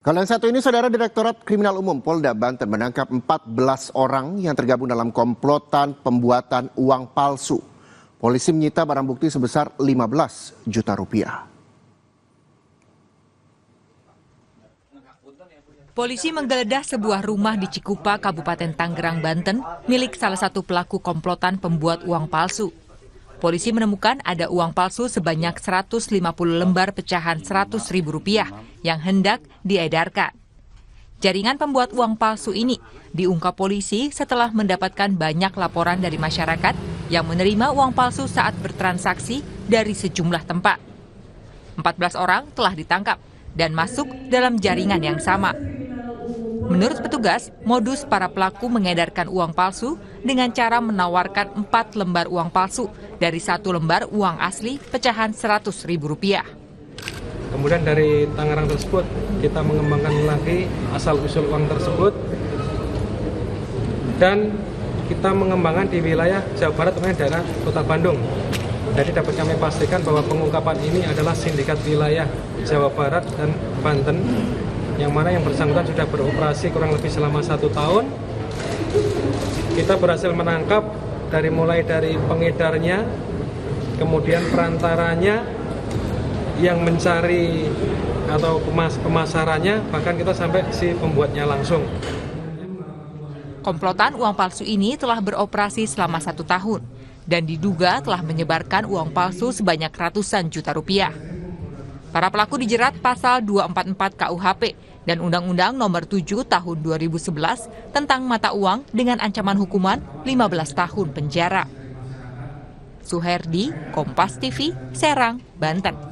Kalau yang satu ini, Saudara, Direktorat Kriminal Umum Polda Banten menangkap 14 orang yang tergabung dalam komplotan pembuatan uang palsu. Polisi menyita barang bukti sebesar 15 juta rupiah. Polisi menggeledah sebuah rumah di Cikupa, Kabupaten Tangerang, Banten, milik salah satu pelaku komplotan pembuat uang palsu. Polisi menemukan ada uang palsu sebanyak 150 lembar pecahan Rp100.000 yang hendak diedarkan. Jaringan pembuat uang palsu ini diungkap polisi setelah mendapatkan banyak laporan dari masyarakat yang menerima uang palsu saat bertransaksi dari sejumlah tempat. 14 orang telah ditangkap dan masuk dalam jaringan yang sama. Menurut petugas, modus para pelaku mengedarkan uang palsu dengan cara menawarkan 4 lembar uang palsu dari 1 lembar uang asli pecahan Rp100.000. Kemudian dari Tangerang tersebut kita mengembangkan lagi asal-usul uang tersebut dan kita mengembangkan di wilayah Jawa Barat, terutama daerah Kota Bandung. Jadi dapat kami pastikan bahwa pengungkapan ini adalah sindikat wilayah Jawa Barat dan Banten, yang mana yang bersangkutan sudah beroperasi kurang lebih selama 1 tahun. Kita berhasil menangkap mulai dari pengedarnya, kemudian perantaranya yang mencari atau pemasarannya, bahkan kita sampai si pembuatnya langsung. Komplotan uang palsu ini telah beroperasi selama 1 tahun dan diduga telah menyebarkan uang palsu sebanyak ratusan juta rupiah. Para pelaku dijerat pasal 244 KUHP dan Undang-Undang Nomor 7 Tahun 2011 tentang mata uang dengan ancaman hukuman 15 tahun penjara. Suherdi, Kompas TV, Serang, Banten.